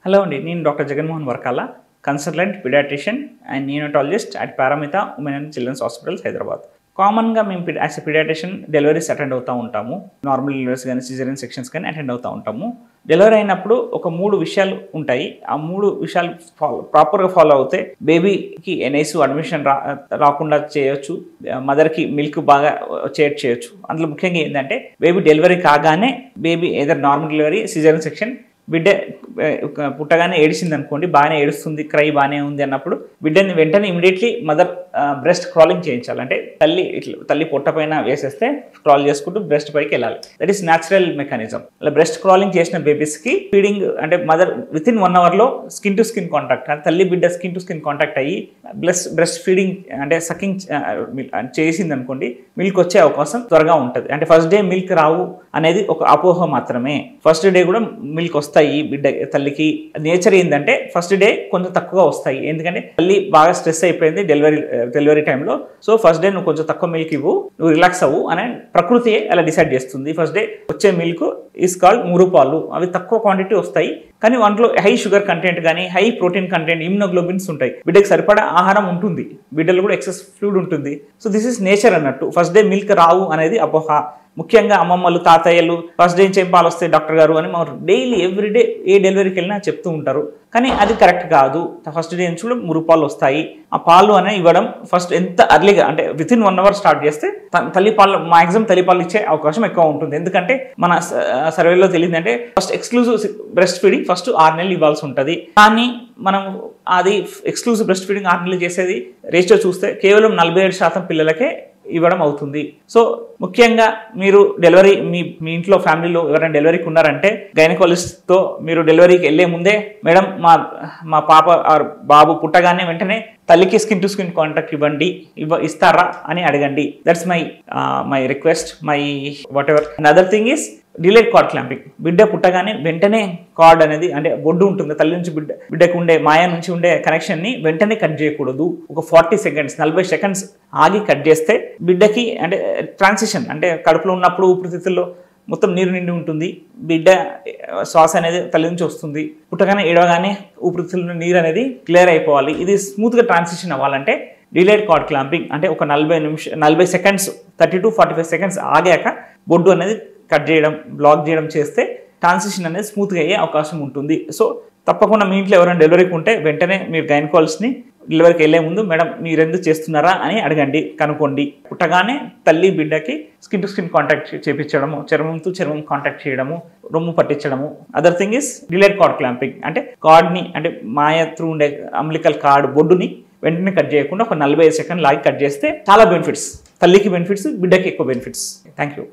Hello అండి, నేను doctor Jaganmohan Varkala, consultant paediatrician and neonatologist at Paramitha women and children's hospitals Hyderabad. కామన్గా మేము as a paediatrician deliveries attend అవుతూ ఉంటాము. నార్మల్ డెలివరీస్ కానీ సిజేరియన్ సెక్షన్స్ కానీ అటెండ్ అవుతూ ఉంటాము. డెలివరీ అయినప్పుడు ఒక 3 విషయాలు ఉంటాయి. ఆ 3 విషయాలు ప్రాపర్గా ఫాలో అవుతే బేబీకి NICU అడ్మిషన్ రాకుండా చేయొచ్చు, మదర్కి మిల్క్ బాగా చేయొచ్చు. అందులో ముఖ్యంగా ఏంటంటే బేబీ డెలివరీ కాగానే బేబీ ఏదైనా నార్మల్ డెలివరీ సిజేరియన్ సెక్షన్ బిడ్డ పుట్టగానే ఏడిసింది అనుకోండి, బాగానే ఏడుస్తుంది, క్రై బాగానే ఉంది అన్నప్పుడు బిడ్డని వెంటనే ఇమీడియట్లీ మదర్ బ్రెస్ట్ క్రాలింగ్ చేయించాలి. అంటే తల్లి పొట్ట పైన వేసేస్తే క్రాల్ చేసుకుంటూ బ్రెస్ట్ పైకి వెళ్ళాలి. That is natural mechanism. అలా బ్రెస్ట్ క్రాలింగ్ చేసిన బేబీస్కి ఫీడింగ్ అంటే మదర్ వితిన్ 1 అవర్లో స్కిన్ టు స్కిన్ కాంటాక్ట్, అంటే తల్లి బిడ్డ స్కిన్ టు స్కిన్ కాంటాక్ట్ అయ్యి బ్రెస్ట్ ఫీడింగ్ అంటే సకింగ్ చేసింది అనుకోండి, మిల్క్ వచ్చే అవకాశం త్వరగా ఉంటుంది. అంటే ఫస్ట్ డే మిల్క్ రావు అనేది ఒక అపోహ మాత్రమే. ఫస్ట్ డే కూడా మిల్క్ వస్తాయి తల్లికి. నేచర్ ఏంటంటే ఫస్ట్ డే కొంచెం తక్కువగా వస్తాయి, ఎందుకంటే తల్లి బాగా స్ట్రెస్ అయిపోయింది డెలివరీ టైంలో. సో ఫస్ట్ డే నువ్వు కొంచెం తక్కువ మిల్క్ ఇవ్వు, నువ్వు రిలాక్స్ అవ్వు అని ప్రకృతి అలా డిసైడ్ చేస్తుంది. ఫస్ట్ డే వచ్చే మిల్క్ ఈస్ కాల్డ్ మురుపాలు. అవి తక్కువ క్వాంటిటీ వస్తాయి, కానీ వాటిలో హై షుగర్ కంటెంట్ కానీ హై ప్రోటీన్ కంటెంట్, ఇమ్యునోగ్లోబిన్స్ ఉంటాయి. బిడ్డకి సరిపడా ఆహారం ఉంటుంది, బిడ్డలు కూడా ఎక్సెస్ ఫ్లూయిడ్ ఉంటుంది. సో దిస్ ఇస్ నేచర్ అన్నట్టు. ఫస్ట్ డే మిల్క్ రావు అనేది అపోహ. ముఖ్యంగా అమ్మమ్మలు, తాతయ్యలు ఫస్ట్ డే నుంచి ఏం పాలు వస్తాయి డాక్టర్ గారు అని మాకు డైలీ ఎవ్రీడే ఏ డెలివరీకి వెళ్ళినా చెప్తూ ఉంటారు. కానీ అది కరెక్ట్ కాదు. ఫస్ట్ డే నుంచి కూడా మురుపాలు వస్తాయి. ఆ పాలు అనేవి ఇవ్వడం ఫస్ట్ ఎంత అర్లీగా అంటే వితిన్ 1 అవర్ స్టార్ట్ చేస్తే తల్లిపాలు మాక్సిమం తల్లిపాలు ఇచ్చే అవకాశం ఎక్కువ ఉంటుంది. ఎందుకంటే మన సర్వేలో తెలియదంటే first exclusive breast feeding first 6 నెలలు ఇవ్వాల్సి ఉంటుంది. కానీ మనం అది ఎక్స్క్లూజివ్ బ్రెస్ట్ ఫీడింగ్ 6 నెలలు చేసేది రేషియో చూస్తే కేవలం 47% పిల్లలకే ఇవ్వడం అవుతుంది. సో ముఖ్యంగా మీరు డెలివరీ మీ ఇంట్లో ఫ్యామిలీలో ఎవరైనా డెలివరీకి ఉన్నారంటే గైనకాలజిస్ట్తో మీరు డెలివరీకి వెళ్ళే ముందే, మేడం మా పాప బాబు పుట్టగానే వెంటనే తల్లికి స్కిన్ టు స్కిన్ కాంటాక్ట్ ఇస్తారా అని అడగండి. That's my request, my what ever. And other thing is delayed cord clamping. బిడ్డ పుట్టగానే వెంటనే కార్డ్ అనేది అంటే బొడ్డు ఉంటుంది, తల్లి నుంచి బిడ్డకు ఉండే మాయ నుంచి ఉండే కనెక్షన్ని వెంటనే కట్ చేయకూడదు. ఒక 40 సెకండ్స్ 40 సెకండ్స్ ఆగి కట్ చేస్తే బిడ్డకి అంటే ట్రాన్సిషన్ అంటే కడుపులో ఉన్నప్పుడు ఊపిరితిత్తుల్లో మొత్తం నీరు నిండి ఉంటుంది, బిడ్డ శ్వాస అనేది తల్లి నుంచి వస్తుంది. పుట్టగానే ఏడవగానే ఊపిరితిత్తుల్లో నీరు అనేది క్లియర్ అయిపోవాలి. ఇది స్మూత్గా ట్రాన్సిషన్ అవ్వాలంటే డిలేడ్ కార్డ్ క్లాంపింగ్ అంటే ఒక 40 సెకండ్స్ 30 to 45 సెకండ్స్ ఆగాక బొడ్డు అనేది కట్ చేయడం, బ్లాక్ చేయడం చేస్తే ట్రాన్సిషన్ అనేది స్మూత్గా అయ్యే అవకాశం ఉంటుంది. సో తప్పకుండా మీ ఇంట్లో ఎవరైనా డెలివరీకి ఉంటే వెంటనే మీరు గైనకాలజిస్ట్ని డెలివరీకి వెళ్ళే ముందు, మేడం మీరెందుకు చేస్తున్నారా అని అడగండి, కనుక్కోండి. పుట్టగానే తల్లి బిడ్డకి స్కిన్ టు స్కిన్ కాంటాక్ట్ చేయించడము, చర్మంతో చర్మం కాంటాక్ట్ చేయడము, రొమ్ము పట్టించడము. Other thing is delayed cord clamping అంటే కార్డ్ని అంటే మాయ త్రూ ఉండే అంబ్లికల్ కార్డ్ బొడ్డుని వెంటనే కట్ చేయకుండా ఒక 45 సెకండ్ లాగి కట్ చేస్తే చాలా బెనిఫిట్స్. తల్లికి బెనిఫిట్స్, బిడ్డకి ఎక్కువ బెనిఫిట్స్. Thank you.